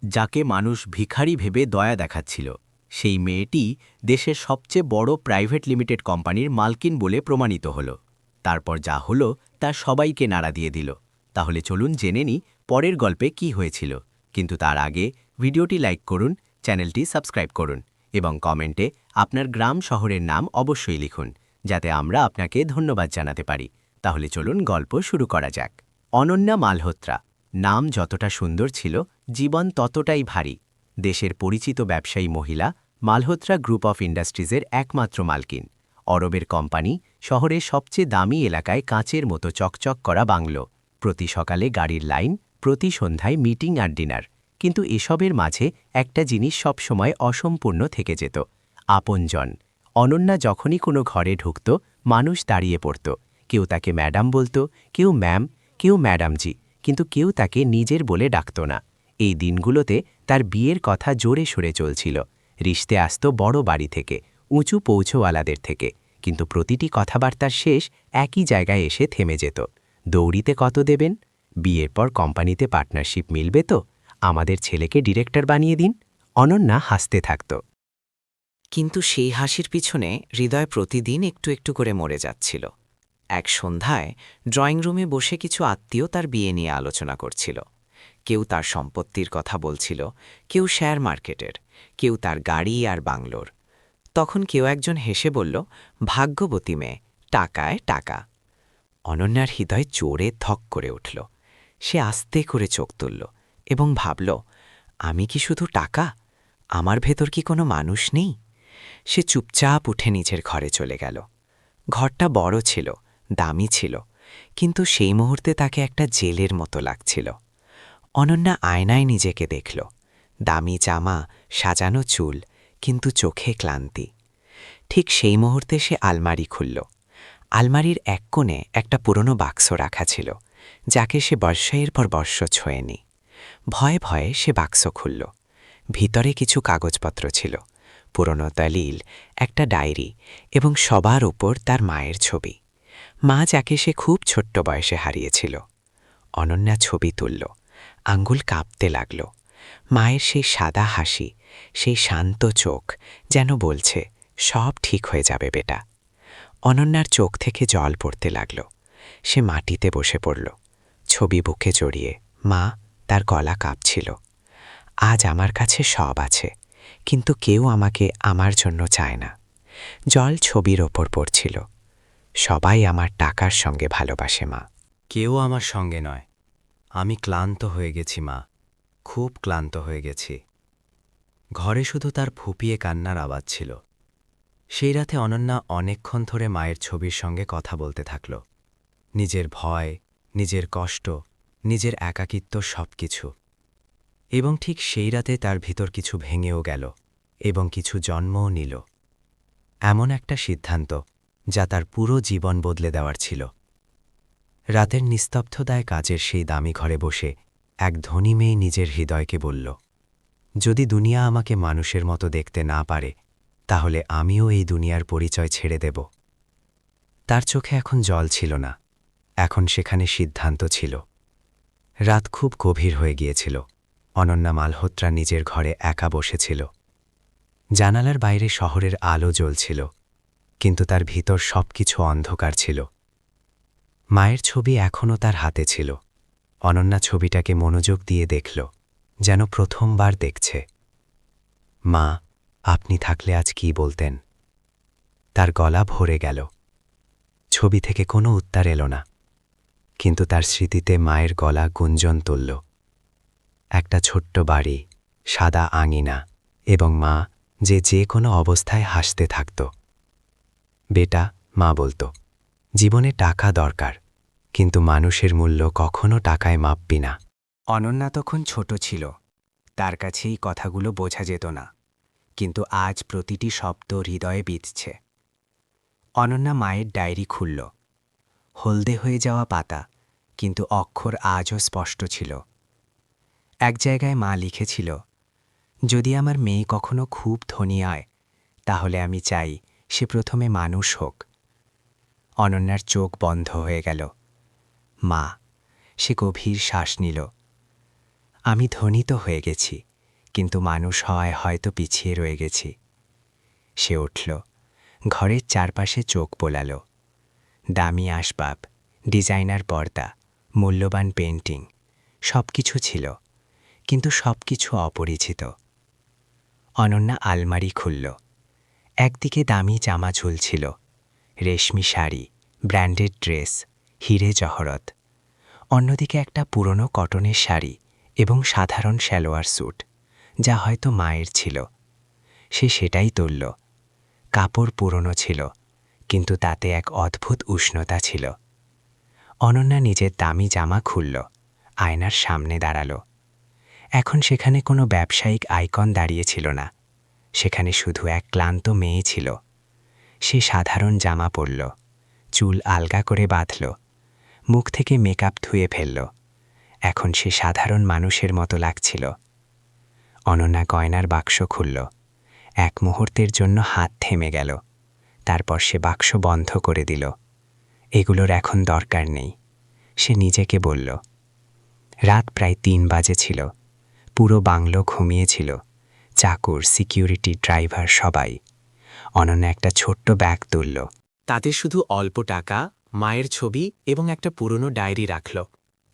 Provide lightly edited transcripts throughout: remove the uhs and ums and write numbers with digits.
যাকে মানুষ ভিখারি ভেবে দয়া দেখাচ্ছিল সেই মেয়েটি দেশের সবচেয়ে বড় প্রাইভেট লিমিটেড কোম্পানির মালকিন বলে প্রমাণিত হল। তারপর যা হলো তা সবাইকে নাড়া দিয়ে দিল। তাহলে চলুন জেনে নিই পরের গল্পে কি হয়েছিল। কিন্তু তার আগে ভিডিওটি লাইক করুন, চ্যানেলটি সাবস্ক্রাইব করুন এবং কমেন্টে আপনার গ্রাম শহরের নাম অবশ্যই লিখুন, যাতে আমরা আপনাকে ধন্যবাদ জানাতে পারি। তাহলে চলুন গল্প শুরু করা যাক। অনন্যা মালহোত্রা নাম যতটা সুন্দর ছিল, জীবন ততটাই ভারী। দেশের পরিচিত ব্যবসায়ী মহিলা, মালহোত্রা গ্রুপ অফ ইন্ডাস্ট্রিজের একমাত্র মালকিন। অরবের কোম্পানি, শহরের সবচেয়ে দামি এলাকায় কাঁচের মতো চকচক করা বাংলো, প্রতি সকালে গাড়ির লাইন, প্রতি সন্ধ্যায় মিটিং আর ডিনার। কিন্তু এসবের মাঝে একটা জিনিস সবসময় অসম্পূর্ণ থেকে যেত, আপনজন। অনন্যা যখনই কোনো ঘরে ঢুকত, মানুষ দাঁড়িয়ে পড়ত। কেউ তাকে ম্যাডাম বলতো, কেউ ম্যাম, কেউ ম্যাডামজি, কিন্তু কেউ তাকে নিজের বলে ডাকত না। এই দিনগুলোতে তার বিয়ের কথা জোরে সরে চলছিল। রিশতে আসত বড় বাড়ি থেকে, উঁচু পৌঁছওয়ালাদের থেকে, কিন্তু প্রতিটি কথাবার্তার শেষ একই জায়গায় এসে থেমে যেত। দৌড়িতে কত দেবেন? বিয়ের পর কোম্পানিতে পার্টনারশিপ মিলবে তো? আমাদের ছেলেকে ডিরেক্টর বানিয়ে দিন। অনন্যা হাসতে থাকত। কিন্তু সেই হাসির পিছনে হৃদয় প্রতিদিন একটু একটু করে মরে যাচ্ছিল। এক সন্ধ্যায় ড্রয়িং রুমে বসে কিছু আত্মীয় তার বিয়ে নিয়ে আলোচনা করছিল। কেউ তার সম্পত্তির কথা বলছিল, কেউ শেয়ার মার্কেটের, কেউ তার গাড়ি আর বাংলোর। তখন কেউ একজন হেসে বলল, ভাগ্যবতী মেয়ে, টাকায় টাকা। অনন্যার হৃদয় জোরে ধক করে উঠল। সে আস্তে করে চোখ তুলল এবং ভাবল, আমি কি শুধু টাকা? আমার ভেতর কি কোনো মানুষ নেই? সে চুপচাপ উঠে নিজের ঘরে চলে গেল। ঘরটা বড় ছিল, দামি ছিল, কিন্তু সেই মুহূর্তে তাকে একটা জেলের মতো লাগছিল। অনন্যা আয়নায় নিজেকে দেখল, দামি জামা, সাজানো চুল, কিন্তু চোখে ক্লান্তি। ঠিক সেই মুহূর্তে সে আলমারি খুলল। আলমারির এক কোণে একটা পুরনো বাক্স রাখা ছিল, যাকে সে বর্ষের পর বর্ষ ছোঁয়নি। ভয়ে ভয়ে সে বাক্স খুলল। ভিতরে কিছু কাগজপত্র ছিল, পুরনো দলিল, একটা ডায়েরি এবং সবার উপর তার মায়ের ছবি। মা, যাকে সে খুব ছোট্ট বয়সে হারিয়েছিল। অনন্যা ছবি তুলল, আঙ্গুল কাঁপতে লাগল। মায়ের সেই সাদা হাসি, সেই শান্ত চোখ, যেন বলছে, সব ঠিক হয়ে যাবে বেটা। অনন্যার চোখ থেকে জল পড়তে লাগল। সে মাটিতে বসে পড়ল, ছবি বুকে জড়িয়ে। মা, তার গলা কাঁপছিল। আজ আমার কাছে সব আছে, কিন্তু কেউ আমাকে আমার জন্য চায় না। জল ছবির ওপর পড়ছিল। সবাই আমার টাকার সঙ্গে ভালোবাসে মা, কেউ আমার সঙ্গে নয়। আমি ক্লান্ত হয়ে গেছি মা, খুব ক্লান্ত হয়ে গেছি। ঘরে শুধু তার ফুপিয়ে কান্নার আওয়াজ ছিল। সেই রাতে অনন্যা অনেকক্ষণ ধরে মায়ের ছবির সঙ্গে কথা বলতে থাকল। নিজের ভয়, নিজের কষ্ট, নিজের একাকিত্ব সবকিছু। এবং ঠিক সেই রাতে তার ভিতর কিছু ভেঙেও গেল এবং কিছু জন্মও নিল। এমন একটা সিদ্ধান্ত যা তার পুরো জীবন বদলে দেওয়ার ছিল। রাতের নিস্তব্ধতায় কাজের সেই দামি ঘরে বসে এক ধনী মেয়ে নিজের হৃদয়কে বলল, যদি দুনিয়া আমাকে মানুষের মতো দেখতে না পারে, তাহলে আমিও এই দুনিয়ার পরিচয় ছেড়ে দেব। তার চোখে এখন জল ছিল না, এখন সেখানে সিদ্ধান্ত ছিল। রাত খুব গভীর হয়ে গিয়েছিল। অনন্যা মালহোত্রা নিজের ঘরে একা বসেছিল। জানালার বাইরে শহরের আলো জ্বলছিল, কিন্তু তার ভিতর সবকিছু অন্ধকার ছিল। মায়ের ছবি এখনও তার হাতে ছিল। অনন্যা ছবিটাকে মনোযোগ দিয়ে দেখল, যেন প্রথমবার দেখছে। মা, আপনি থাকলে আজ কি বলতেন? তার গলা ভরে গেল। ছবি থেকে কোনো উত্তর এলো না, কিন্তু তার স্মৃতিতে মায়ের গলা গুঞ্জন তুলল। একটা ছোট্ট বাড়ি, সাদা আঙিনা, এবং মা যে কোনো অবস্থায় হাসতে থাকত। বেটা, মা বলতো, জীবনে টাকা দরকার, কিন্তু মানুষের মূল্য কখনো টাকায় মাপবি না। অনন্যা তখন ছোট ছিল, তার কাছে এই কথাগুলো বোঝা যেত না, কিন্তু আজ প্রতিটি শব্দ হৃদয়ে বিঁধছে। অনন্যা মায়ের ডায়েরি খুলল। হলদে হয়ে যাওয়া পাতা, কিন্তু অক্ষর আজও স্পষ্ট ছিল। এক জায়গায় মা লিখেছিল, যদি আমার মেয়ে কখনো খুব ধনী হয়, তাহলে আমি চাই সে প্রথমে মানুষ হোক। অনন্যার চোখ বন্ধ হয়ে গেল। মা, সে গভীর শ্বাস নিল। আমি ধনী তো হয়ে গেছি, কিন্তু মানুষ হওয়ায় হয়তো পিছিয়ে রয়ে গেছি। সে উঠল, ঘরের চারপাশে চোখ বোলাল। দামি আসবাব, ডিজাইনার পর্দা, মূল্যবান পেন্টিং, সব কিছু ছিল, কিন্তু সব কিছু অপরিচিত। অনন্যা আলমারি খুলল। একদিকে দামি জামা ঝুলছিল, রেশমি শাড়ি, ব্র্যান্ডেড ড্রেস, হিরে জহরত। অন্যদিকে একটা পুরনো কটনের শাড়ি এবং সাধারণ সালোয়ার স্যুট, যা হয়তো মায়ের ছিল। সে সেটাই তুলল। কাপড় পুরনো ছিল, কিন্তু তাতে এক অদ্ভুত উষ্ণতা ছিল। অনন্যা নিজের দামি জামা খুলল, আয়নার সামনে দাঁড়াল। এখন সেখানে কোনো ব্যবসায়িক আইকন দাঁড়িয়েছিল না, সেখানে শুধু এক ক্লান্ত মেয়ে ছিল। সে সাধারণ জামা পরল, চুল আলগা করে বাঁধল, মুখ থেকে মেকআপ ধুয়ে ফেলল। এখন সে সাধারণ মানুষের মতো লাগছিল। অনন্যা গয়নার বাক্স খুলল। এক মুহূর্তের জন্য হাত থেমে গেল, তারপর সে বাক্স বন্ধ করে দিল। এগুলোর এখন দরকার নেই, সে নিজেকে বলল। রাত প্রায় 3 বাজে ছিল। পুরো বাংলো ঘুমিয়েছিল, চাকর, সিকিউরিটি, ড্রাইভার সবাই। অনন্যা একটা ছোট্ট ব্যাগ তুলল। তাতে শুধু অল্প টাকা, মায়ের ছবি এবং একটা পুরনো ডায়েরি রাখল।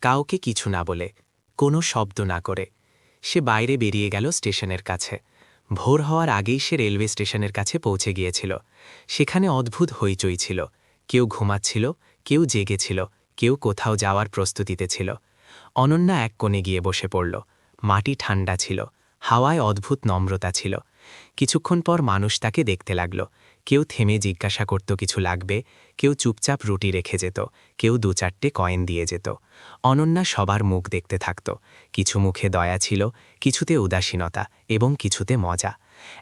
কাউকে কিছু না বলে, কোনো শব্দ না করে সে বাইরে বেরিয়ে গেল স্টেশনের কাছে। ভোর হওয়ার আগেই সে রেলওয়ে স্টেশনের কাছে পৌঁছে গিয়েছিল। সেখানে অদ্ভুত হইচই ছিল। কেউ ঘুমাচ্ছিল, কেউ জেগেছিল, কেউ কোথাও যাওয়ার প্রস্তুতিতে ছিল। অনন্যা এক কোণে গিয়ে বসে পড়ল। মাটি ঠান্ডা ছিল, হাওয়ায় অদ্ভুত নম্রতা ছিল। কিছুক্ষণ পর মানুষ তাকে দেখতে লাগল। কেউ থেমে জিজ্ঞাসা করত কিছু লাগবে, কেউ চুপচাপ রুটি রেখে যেত, কেউ 2-4টে কয়েন দিয়ে যেত। অনন্যা সবার মুখ দেখতে থাকত। কিছু মুখে দয়া ছিল, কিছুতে উদাসীনতা এবং কিছুতে মজা।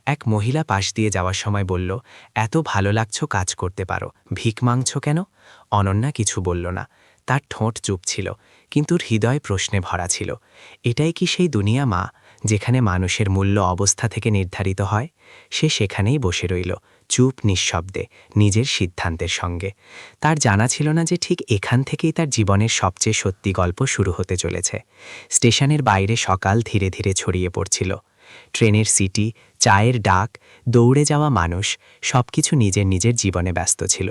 এক মহিলা পাশ দিয়ে যাওয়ার সময় বলল, এত ভালো লাগছ, কাজ করতে পারো, ভিক মাংছ কেন? অনন্যা কিছু বলল না। তার ঠোঁট চুপ ছিল, কিন্তু হৃদয় প্রশ্নে ভরা ছিল। এটাই কি সেই দুনিয়া মা, যেখানে মানুষের মূল্য অবস্থা থেকে নির্ধারিত হয়? সে সেখানেই বসে রইল, চুপ, নিঃশব্দে, নিজের সিদ্ধান্তের সঙ্গে। তার জানা ছিল না যে ঠিক এখান থেকেই তার জীবনের সবচেয়ে সত্যি গল্প শুরু হতে চলেছে। স্টেশনের বাইরে সকাল ধীরে ধীরে ছড়িয়ে পড়ছিল। ট্রেনের সিটি, চায়ের ডাক, দৌড়ে যাওয়া মানুষ, সবকিছু নিজের নিজের জীবনে ব্যস্ত ছিল।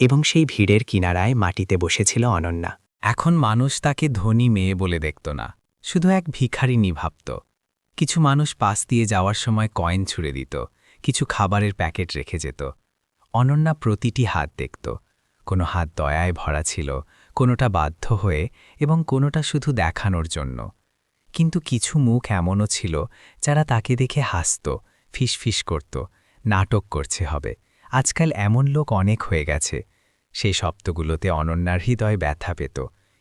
এবং সেই ভিড়ের কিনারায় মাটিতে বসেছিল অনন্যা। এখন মানুষ তাকে ধনী মেয়ে বলে দেখত না, শুধু এক ভিখারিনী ভাবত। কিছু মানুষ পাশ দিয়ে যাওয়ার সময় কয়েন ছুঁড়ে দিত, কিছু খাবারের প্যাকেট রেখে যেত। অনন্যা প্রতিটি হাত দেখত। কোনো হাত দয়ায় ভরা ছিল, কোনোটা বাধ্য হয়ে এবং কোনোটা শুধু দেখানোর জন্য। কিন্তু কিছু মুখ এমনও ছিল যারা তাকে দেখে হাসত, ফিসফিস করত, নাটক করছে হবে। আজকাল এমন লোক অনেক হয়ে গেছে। সেই শব্দগুলোতে অনন্যার হৃদয় ব্যথা পেত,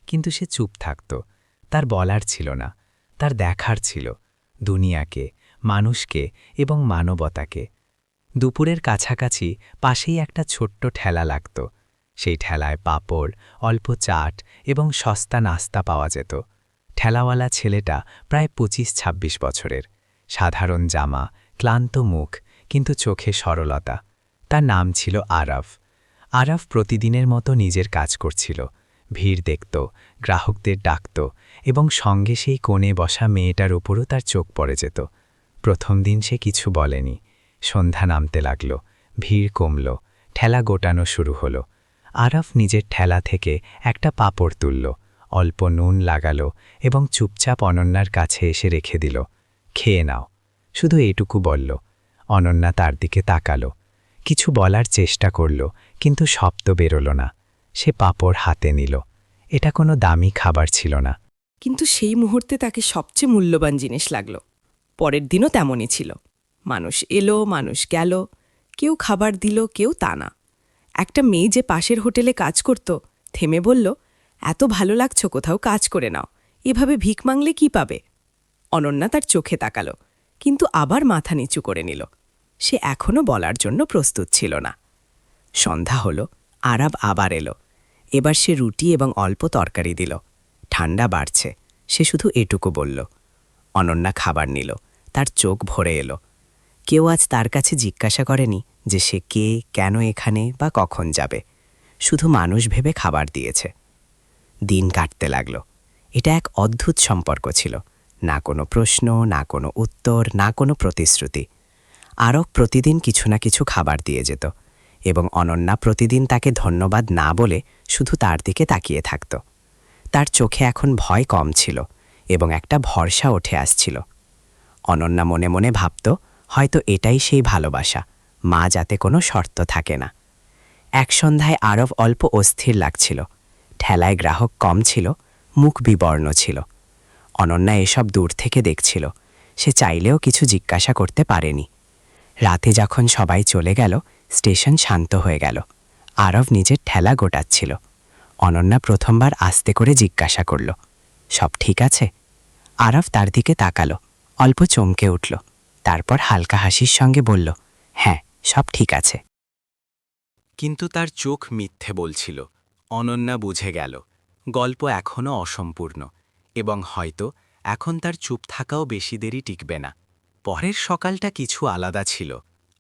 কিন্তু সে চুপ থাকত। তার বলার ছিল না, তার দেখার ছিল দুনিয়াকে, মানুষকে এবং মানবতাকে। দুপুরের কাছাকাছি পাশেই একটা ছোট্ট ঠেলা লাগত। সেই ঠেলায় পাঁপড়, অল্প চাট এবং সস্তা নাস্তা পাওয়া যেত। ঠেলাওয়ালা ছেলেটা প্রায় 25-26 বছরের, সাধারণ জামা, ক্লান্ত মুখ, কিন্তু চোখে সরলতা। তার নাম ছিল আরাফ। আরাফ প্রতিদিনের মতো নিজের কাজ করছিল, ভিড় দেখত, গ্রাহকদের ডাকত, এবং সঙ্গে সেই কোণে বসা মেয়েটার উপরও তার চোখ পড়ে যেত। প্রথম দিন সে কিছু বলেনি। সন্ধ্যা নামতে লাগল, ভিড় কমল, ঠেলা গোটানো শুরু হলো। আরাফ নিজের ঠেলা থেকে একটা পাঁপড় তুলল, অল্প নুন লাগালো এবং চুপচাপ অনন্যার কাছে এসে রেখে দিল। খেয়ে নাও, শুধু এটুকু বলল। অনন্যা তার দিকে তাকালো, কিছু বলার চেষ্টা করল, কিন্তু শব্দ বেরোল না। সে পাঁপড় হাতে নিল। এটা কোনো দামি খাবার ছিল না। কিন্তু সেই মুহূর্তে তাকে সবচেয়ে মূল্যবান জিনিস লাগল। পরের দিনও তেমনই ছিল। মানুষ এলো, মানুষ গেল, কেউ খাবার দিল, কেউ তা না। একটা মেয়ে যে পাশের হোটেলে কাজ করত থেমে বলল, এত ভালো লাগছ, কোথাও কাজ করে নাও, এভাবে ভিক মাংলে কি পাবে? অনন্যা তার চোখে তাকালো, কিন্তু আবার মাথা নিচু করে নিল। সে এখনও বলার জন্য প্রস্তুত ছিল না। সন্ধ্যা হলো, আরাব আবার এলো। এবার সে রুটি এবং অল্প তরকারি দিল। ঠান্ডা বাড়ছে, সে শুধু এটুকু বলল। অনন্যা খাবার নিল, তার চোখ ভরে এলো। কেউ আজ তার কাছে জিজ্ঞাসা করেনি যে সে কে, কেন এখানে বা কখন যাবে। শুধু মানুষ ভেবে খাবার দিয়েছে। দিন কাটতে লাগল। এটা এক অদ্ভুত সম্পর্ক ছিল, না কোনো প্রশ্ন, না কোনো উত্তর, না কোনো প্রতিশ্রুতি। আরব প্রতিদিন কিছু না কিছু খাবার দিয়ে যেত এবং অনন্যা প্রতিদিন তাকে ধন্যবাদ না বলে শুধু তার দিকে তাকিয়ে থাকত। তার চোখে এখন ভয় কম ছিল এবং একটা ভরসা উঠে আসছিল। অনন্যা মনে মনে ভাবত, হয়তো এটাই সেই ভালোবাসা, মা যাতে কোনো শর্ত থাকে না। এক সন্ধ্যায় আরব অল্প অস্থির লাগছিল। ঠেলায় গ্রাহক কম ছিল, মুখ বিবর্ণ ছিল। অনন্যা এসব দূর থেকে দেখছিল। সে চাইলেও কিছু জিজ্ঞাসা করতে পারেনি। রাতে যখন সবাই চলে গেল, স্টেশন শান্ত হয়ে গেল। আরব নিজের ঠেলা গোটাচ্ছিল। অনন্যা প্রথমবার আস্তে করে জিজ্ঞাসা করল, সব ঠিক আছে? আরব তার দিকে তাকালো, অল্প চমকে উঠল। তারপর হালকা হাসির সঙ্গে বলল, হ্যাঁ, সব ঠিক আছে। কিন্তু তার চোখ মিথ্যে বলছিল। অনন্যা বুঝে গেল গল্প এখনও অসম্পূর্ণ এবং হয়তো এখন তার চুপ থাকাও বেশি দেরি টিকবে না। পরের সকালটা কিছু আলাদা ছিল।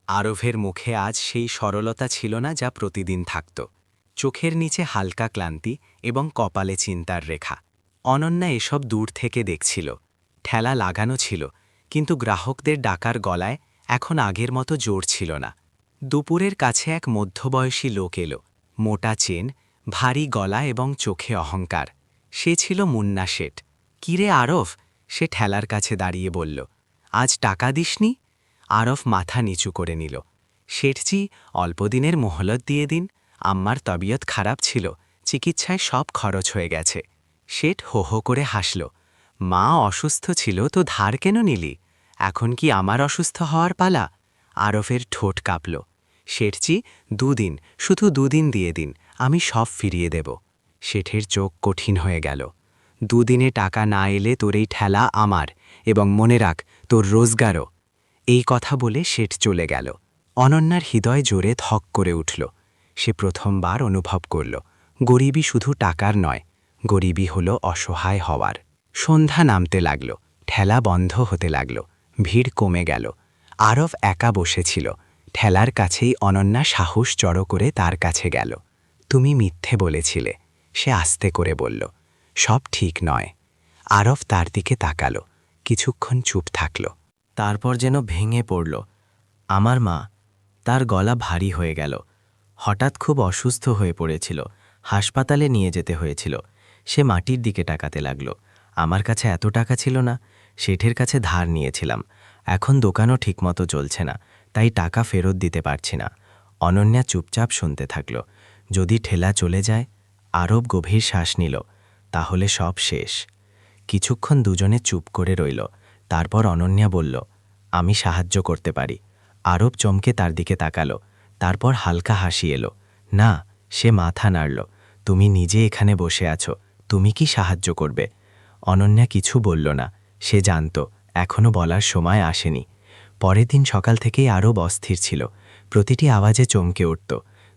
আরবের মুখে আজ সেই সরলতা ছিল না যা প্রতিদিন থাকত। চোখের নিচে হালকা ক্লান্তি এবং কপালে চিন্তার রেখা। অনন্যা এসব দূর থেকে দেখছিল। ঠেলা লাগানো ছিল, কিন্তু গ্রাহকদের ডাকার গলায় এখন আগের মতো জোর ছিল না। দুপুরের কাছে এক মধ্যবয়সী লোক এলো। মোটা চেন, ভারী গলা এবং চোখে অহংকার। সে ছিল মুন্না শেঠ। কিরে আরফ, সে ঠেলার কাছে দাঁড়িয়ে বলল, আজ টাকা দিসনি? আরফ মাথা নিচু করে নিল। শেঠজি, অল্পদিনের মোহলত দিয়ে দিন, আম্মার তবিয়ত খারাপ ছিল, চিকিৎসায় সব খরচ হয়ে গেছে। শেঠ হো হো করে হাসল। মা অসুস্থ ছিল তো ধার কেন নিলি? এখন কি আমার অসুস্থ হওয়ার পালা? আরফের ঠোঁট কাঁপল। শেঠজি, 2 দিন, শুধু 2 দিন দিয়ে দিন, আমি সব ফিরিয়ে দেব। শেঠের চোখ কঠিন হয়ে গেল। 2 দিনে টাকা না এলে তোর এই ঠেলা আমার, এবং মনে রাখ, তোর রোজগারও। এই কথা বলে শেঠ চলে গেল। অনন্যার হৃদয় জোরে ধক করে উঠল। সে প্রথমবার অনুভব করল, গরিবই শুধু টাকার নয়, গরিবই হল অসহায় হওয়ার। সন্ধ্যা নামতে লাগল, ঠেলা বন্ধ হতে লাগল, ভিড় কমে গেল। আরব একা বসেছিল। ঠেলার কাছেই অনন্যা সাহস জড়ো করে তার কাছে গেল। তুমি মিথ্যে বলেছিলে, সে আস্তে করে বলল। সব ঠিক নয়। আরব তার দিকে তাকালো, কিছুক্ষণ চুপ থাকল। তারপর যেন ভেঙে পড়ল। আমার মা। তার গলা ভারী হয়ে গেল। হঠাৎ খুব অসুস্থ হয়ে পড়েছিল, হাসপাতালে নিয়ে যেতে হয়েছিল। সে মাটির দিকে তাকাতে লাগল। আমার কাছে এত টাকা ছিল না, শেঠের কাছে ধার নিয়েছিলাম। এখন দোকানও ঠিকমতো চলছে না, তাই টাকা ফেরত দিতে পারছি না। অনন্যা চুপচাপ শুনতে থাকল। যদি ঠেলা চলে যায়? আরব গভীর শ্বাস নিল। তাহলে সব শেষ। কিছুক্ষণ দুজনে চুপ করে রইল। তারপর অনন্যা বলল, আমি সাহায্য করতে পারি। আরব চমকে তার দিকে তাকালো। তারপর হালকা হাসি এলো। না, সে মাথা নাড়ল। তুমি নিজে এখানে বসে আছো, তুমি কি সাহায্য করবে? অনন্যা কিছু বলল না। সে জানত এখনও বলার সময় আসেনি। পরের দিন সকাল থেকেই আরব অস্থির ছিল। প্রতিটি আওয়াজে চমকে উঠত।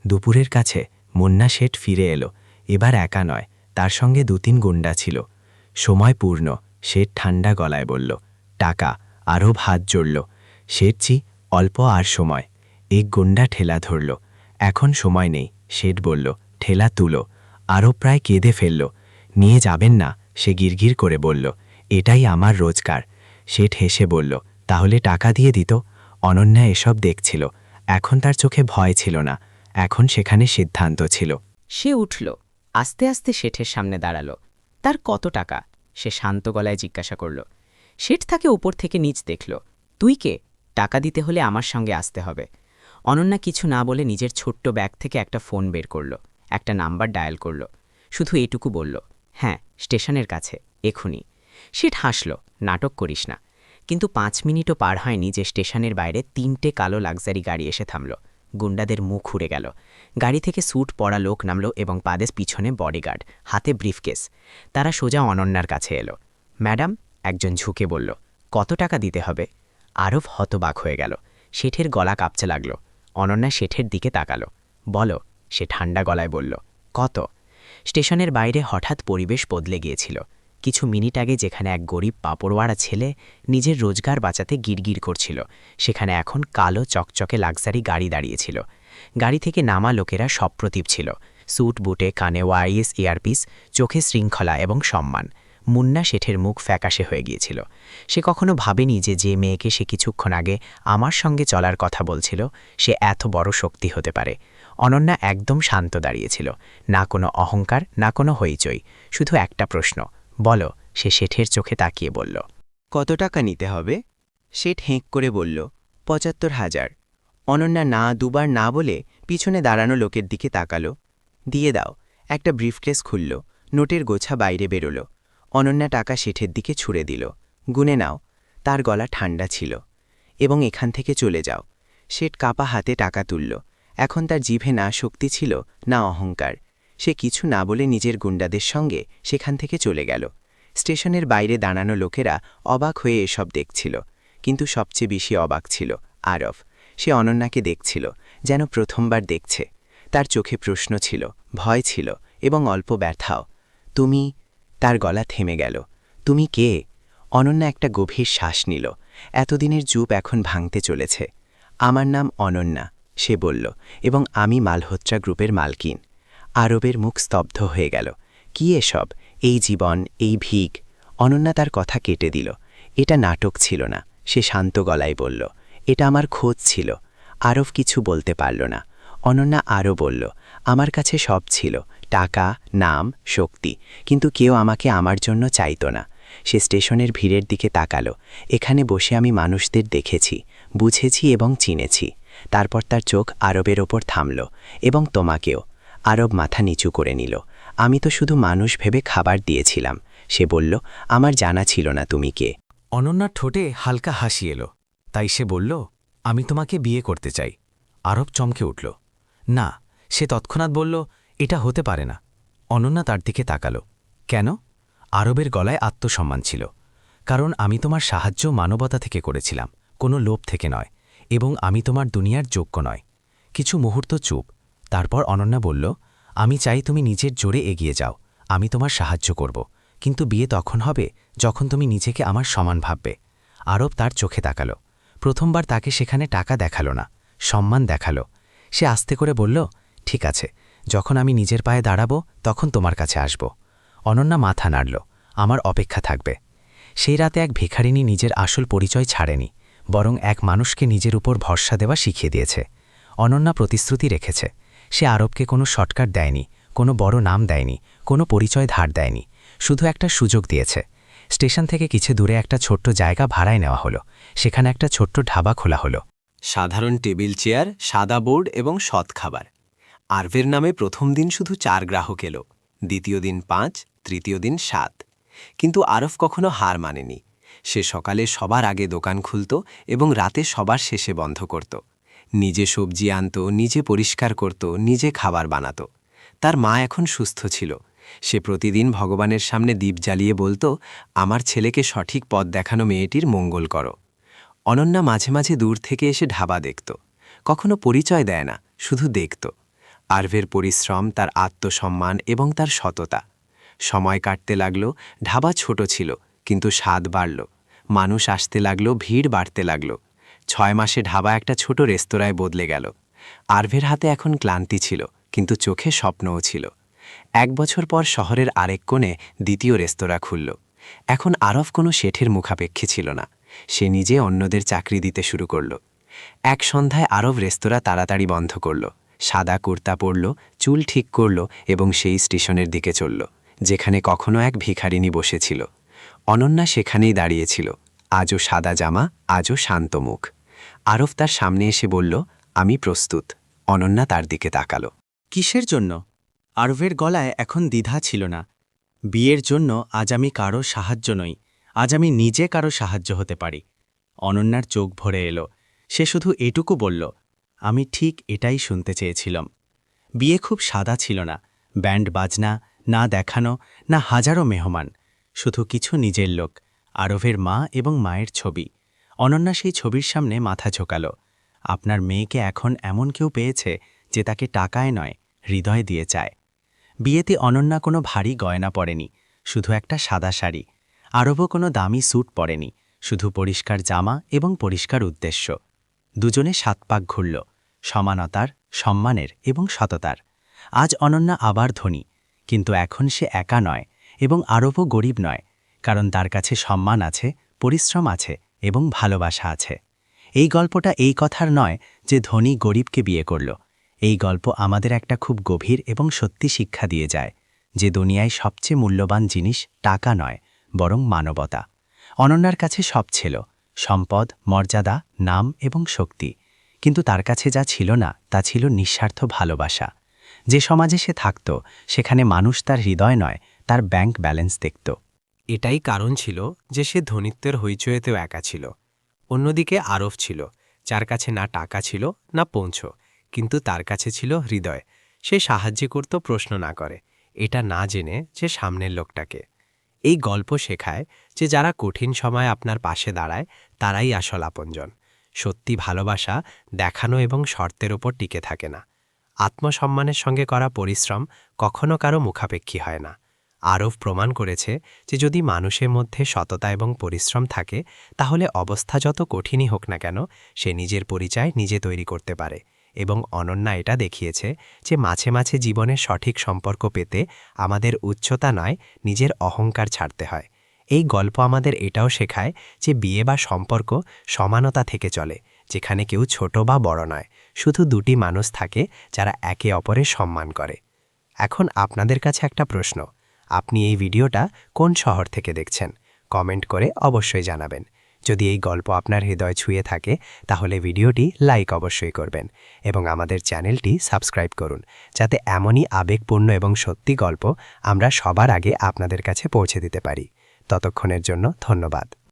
দুপুরের কাছে মুন্না শেঠ ফিরে এলো। এবার একা নয়, তার সঙ্গে 2-3 গুন্ডা ছিল। সময় পূর্ণ, শেঠ ঠান্ডা গলায় বলল। টাকা। আরব হাত জড়ল। শেঠজি, অল্প আর সময়। এক গুন্ডা ঠেলা ধরল। এখন সময় নেই, শেঠ বলল। ঠেলা তুলো। আরব প্রায় কেঁদে ফেলল। নিয়ে যাবেন না, সে গিরগির করে বলল। এটাই আমার রোজগার। শেঠ হেসে বলল, তাহলে টাকা দিয়ে দিত। অনন্যা এসব দেখছিল। এখন তার চোখে ভয় ছিল না, এখন সেখানে সিদ্ধান্ত ছিল। সে উঠল, আস্তে আস্তে শেঠের সামনে দাঁড়াল। তার কত টাকা? সে শান্ত গলায় জিজ্ঞাসা করল। শেঠ তাকে উপর থেকে নিচ দেখল। তুই কে? টাকা দিতে হলে আমার সঙ্গে আসতে হবে। অনন্যা কিছু না বলে নিজের ছোট্ট ব্যাগ থেকে একটা ফোন বের করল, একটা নাম্বার ডায়াল করল। শুধু এটুকু বলল, হ্যাঁ, স্টেশনের কাছে, এখুনি। শেঠ হাসল, নাটক করিস না। কিন্তু 5 মিনিটও পার হয়নি যে স্টেশনের বাইরে 3টে কালো লাক্সারি গাড়ি এসে থামল। গুন্ডাদের মুখ উড়ে গেল। গাড়ি থেকে স্যুট পরা লোক নামল এবং পাদের পিছনে বডিগার্ড, হাতে ব্রিফকেস। তারা সোজা অনন্যার কাছে এলো। ম্যাডাম, একজন ঝুঁকে বলল, কত টাকা দিতে হবে? আরব হতবাক হয়ে গেল। শেঠের গলা কাঁপতে লাগল। অনন্যা শেঠের দিকে তাকালো। বলো, সে ঠান্ডা গলায় বলল। কত? স্টেশনের বাইরে হঠাৎ পরিবেশ বদলে গিয়েছিল। কিছু মিনিট আগে যেখানে এক গরিব পাপড়ওয়াড়া ছেলে নিজের রোজগার বাঁচাতে গিরগির করছিল, সেখানে এখন কালো চকচকে লাক্সারি গাড়ি দাঁড়িয়েছিল। গাড়ি থেকে নামা লোকেরা সপ্রতিভ ছিল। স্যুট বুটে, কানে ওয়্যারলেস ইয়ারপিস, চোখে শৃঙ্খলা এবং সম্মান। মুন্না শেঠের মুখ ফ্যাকাশে হয়ে গিয়েছিল। সে কখনো ভাবেনি যে মেয়েকে সে কিছুক্ষণ আগে আমার সঙ্গে চলার কথা বলছিল সে এত বড় শক্তি হতে পারে। অনন্যা একদম শান্ত দাঁড়িয়েছিল, না কোনো অহংকার, না কোনো হইচই, শুধু একটা প্রশ্ন, বলো। সে শেঠের চোখে তাকিয়ে বলল, কত টাকা নিতে হবে? শেঠ হেঁক করে বলল, ৭৫,০০০। অনন্যা না দুবার না বলে পিছনে দাঁড়ানো লোকের দিকে তাকালো। দিয়ে দাও। একটা ব্রিফকেস খুলল, নোটের গোছা বাইরে বেরোল। অনন্যা টাকা শেঠের দিকে ছুঁড়ে দিল। গুনে নাও। তার গলা ঠান্ডা ছিল। এবং এখান থেকে চলে যাও। শেঠ কাপা হাতে টাকা তুলল। এখন তার জিভে না শক্তি ছিল, না অহংকার। সে কিছু না বলে নিজের গুন্ডাদের সঙ্গে সেখান থেকে চলে গেল। স্টেশনের বাইরে দাঁড়ানো লোকেরা অবাক হয়ে এসব দেখছিল, কিন্তু সবচেয়ে বেশি অবাক ছিল আরব। সে অনন্যাকে দেখছিল, যেন প্রথমবার দেখছে। তার চোখে প্রশ্ন ছিল, ভয় ছিল এবং অল্প ব্যথাও। তুমি? তার গলা থেমে গেল। তুমি কে? অনন্যা একটা গভীর শ্বাস নিল। এতদিনের চুপ এখন ভাঙতে চলেছে। আমার নাম অনন্যা, সে বলল, এবং আমি মালহোত্রা গ্রুপের মালকিন। আরবের মুখ স্তব্ধ হয়ে গেল। কি এসব? এই জীবন, এই ভিক? অনন্যা তার কথা কেটে দিল। এটা নাটক ছিল না, সে শান্ত গলায় বলল। এটা আমার খোঁজ ছিল। আরব কিছু বলতে পারল না। অনন্যা আরও বলল, আমার কাছে সব ছিল, টাকা, নাম, শক্তি, কিন্তু কেউ আমাকে আমার জন্য চাইত না। সে স্টেশনের ভিড়ের দিকে তাকালো। এখানে বসে আমি মানুষদের দেখেছি, বুঝেছি এবং চিনেছি। তারপর তার চোখ আরবের ওপর থামল। এবং তোমাকেও। আরব মাথা নিচু করে নিল। আমি তো শুধু মানুষ ভেবে খাবার দিয়েছিলাম। সে বলল, আমার জানা ছিল না তুমি কে। অনন্যার ঠোঁটে হালকা হাসি এলো। তাই সে বলল, আমি তোমাকে বিয়ে করতে চাই। আরব চমকে উঠল। না, সে তৎক্ষণাৎ বলল, এটা হতে পারে না। অনন্যা তার দিকে তাকালো। কেন? আরবের গলায় আত্মসম্মান ছিল। কারণ আমি তোমার সাহায্য মানবতা থেকে করেছিলাম, কোনো লোভ থেকে নয়, এবং আমি তোমার দুনিয়ার যোগ্য নয়। কিছু মুহূর্ত চুপ। তারপর অনন্যা বলল, আমি চাই তুমি নিজের জোরে এগিয়ে যাও, আমি তোমার সাহায্য করব, কিন্তু বিয়ে তখন হবে যখন তুমি নিজেকে আমার সমান ভাববে। আরব তার চোখে তাকালো। প্রথমবার তাকে সেখানে টাকা দেখালো না, সম্মান দেখালো। সে আস্তে করে বলল, ঠিক আছে, যখন আমি নিজের পায়ে দাঁড়াবো তখন তোমার কাছে আসব। অনন্যা মাথা নাড়ল, আমার অপেক্ষা থাকবে। সেই রাতে এক ভিখারিনী নিজের আসল পরিচয় ছাড়েনি, বরং এক মানুষকে নিজের উপর ভরসা দেওয়া শিখিয়ে দিয়েছে। অনন্যা প্রতিশ্রুতি রেখেছে। সে আরবকে কোনো শর্টকাট দেয়নি, কোনো বড় নাম দেয়নি, কোনো পরিচয় ধার দেয়নি, শুধু একটা সুযোগ দিয়েছে। স্টেশন থেকে কিছু দূরে একটা ছোট্ট জায়গা ভাড়ায় নেওয়া হলো। সেখানে একটা ছোট্ট ঢাবা খোলা হলো। সাধারণ টেবিল চেয়ার, সাদা বোর্ড এবং সৎ খাবার। আরভের নামে প্রথম দিন শুধু 4 গ্রাহক এলো, দ্বিতীয় দিন 5, তৃতীয় দিন 7। কিন্তু আরব কখনো হার মানেনি। সে সকালে সবার আগে দোকান খুলত এবং রাতে সবার শেষে বন্ধ করত। নিজে সবজি আনত, নিজে পরিষ্কার করত, নিজে খাবার বানাত। তার মা এখন সুস্থ ছিল। সে প্রতিদিন ভগবানের সামনে দীপ জ্বালিয়ে বলতো, আমার ছেলেকে সঠিক পথ দেখানো মেয়েটির মঙ্গল করো। অনন্যা মাঝে মাঝে দূর থেকে এসে ঢাবা দেখত। কখনো পরিচয় দেয় না, শুধু দেখত। আরভের পরিশ্রম, তার আত্মসম্মান এবং তার সততা। সময় কাটতে লাগল। ঢাবা ছোট ছিল, কিন্তু স্বাদ বাড়ল। মানুষ আসতে লাগল, ভিড় বাড়তে লাগল। 6 মাসে ঢাবা একটা ছোট রেস্তোরাঁয় বদলে গেল। আরভের হাতে এখন ক্লান্তি ছিল, কিন্তু চোখে স্বপ্নও ছিল। 1 বছর পর শহরের আরেক কোণে দ্বিতীয় রেস্তোরাঁ খুলল। এখন আরব কোনো শেঠের মুখাপেক্ষী ছিল না। সে নিজে অন্যদের চাকরি দিতে শুরু করল। এক সন্ধ্যায় আরব রেস্তোরাঁ তাড়াতাড়ি বন্ধ করল। সাদা কুর্তা পরল, চুল ঠিক করল এবং সেই স্টেশনের দিকে চলল, যেখানে কখনো এক ভিখারিনী বসেছিল। অনন্যা সেখানেই দাঁড়িয়েছিল, আজও সাদা জামা, আজও শান্ত মুখ। আরব তার সামনে এসে বলল, আমি প্রস্তুত। অনন্যা তার দিকে তাকালো। কিসের জন্য? আরবের গলায় এখন দ্বিধা ছিল না। বিয়ের জন্য আজ আমি কারো সাহায্য নই, আজ আমি নিজে কারো সাহায্য হতে পারি। অনন্যার চোখ ভরে এলো। সে শুধু এটুকু বলল, আমি ঠিক এটাই শুনতে চেয়েছিলাম। বিয়ে খুব সাদা ছিল না, ব্যান্ড বাজনা, না দেখানো, না হাজারো মেহমান, শুধু কিছু নিজের লোক, আরবের মা এবং মায়ের ছবি। অনন্যা সেই ছবির সামনে মাথা ঝোঁকাল। আপনার মেয়েকে এখন এমন কেউ পেয়েছে যে তাকে টাকায় নয়, হৃদয় দিয়ে চায়। বিয়েতে অনন্যা কোনো ভারী গয়না পরেনি, শুধু একটা সাদা শাড়ি। আরবও কোনো দামি স্যুট পরেনি, শুধু পরিষ্কার জামা এবং পরিষ্কার উদ্দেশ্য। দুজনে 7 পাক ঘুরল, সমানতার, সম্মানের এবং সততার। আজ অনন্যা আবার ধনী, কিন্তু এখন সে একা নয় এবং আরবও গরিব নয়। কারণ তার কাছে সম্মান আছে, পরিশ্রম আছে এবং ভালোবাসা আছে। এই গল্পটা এই কথার নয় যে ধনী গরিবকে বিয়ে করল। এই গল্প আমাদের একটা খুব গভীর এবং সত্যি শিক্ষা দিয়ে যায় যে দুনিয়ায় সবচেয়ে মূল্যবান জিনিস টাকা নয়, বরং মানবতা। অনন্যার কাছে সব ছিল, সম্পদ, মর্যাদা, নাম এবং শক্তি। কিন্তু তার কাছে যা ছিল না তা ছিল নিঃস্বার্থ ভালোবাসা। যে সমাজে সে থাকত সেখানে মানুষ তার হৃদয় নয়, তার ব্যাংক ব্যালেন্স দেখত। এটাই কারণ ছিল যে সে ধনিত্বের হইচয়েতেও একা ছিল। অন্যদিকে আরফ ছিল, যার কাছে না টাকা ছিল না পৌঁছ, কিন্তু তার কাছে ছিল হৃদয়। সে সাহায্য করত প্রশ্ন না করে, এটা না জেনে যে সামনের লোকটাকে। এই গল্প শেখায় যে যারা কঠিন সময় আপনার পাশে দাঁড়ায় তারাই আসল আপনজন। সত্যি ভালোবাসা দেখানো এবং শর্তের ওপর টিকে থাকে না। আত্মসম্মানের সঙ্গে করা পরিশ্রম কখনো কারো মুখাপেক্ষী হয় না। আরফ প্রমাণ করেছে যে যদি মানুষের মধ্যে সততা এবং পরিশ্রম থাকে তাহলে অবস্থা যত কঠিনই হোক না কেন সে নিজের পরিচয় নিজে তৈরি করতে পারে। এবং অনন্যা এটা দেখিয়েছে যে মাঝে মাঝে জীবনের সঠিক সম্পর্ক পেতে আমাদের উচ্চতা নয়, নিজের অহংকার ছাড়তে হয়। এই গল্প আমাদের এটাও শেখায় যে বিয়ে বা সম্পর্ক সমানতা থেকে চলে, যেখানে কেউ ছোট বা বড় নয়, শুধু দুটি মানুষ থাকে যারা একে অপরের সম্মান করে। এখন আপনাদের কাছে একটা প্রশ্ন, আপনি এই ভিডিওটা কোন শহর থেকে দেখছেন? কমেন্ট করে অবশ্যই জানাবেন। যদি এই গল্প আপনার হৃদয় ছুঁয়ে থাকে তাহলে ভিডিওটি লাইক অবশ্যই করবেন এবং আমাদের চ্যানেলটি সাবস্ক্রাইব করুন, যাতে এমনই আবেগপূর্ণ এবং সত্যি গল্প আমরা সবার আগে আপনাদের কাছে পৌঁছে দিতে পারি। ততক্ষণের জন্য ধন্যবাদ।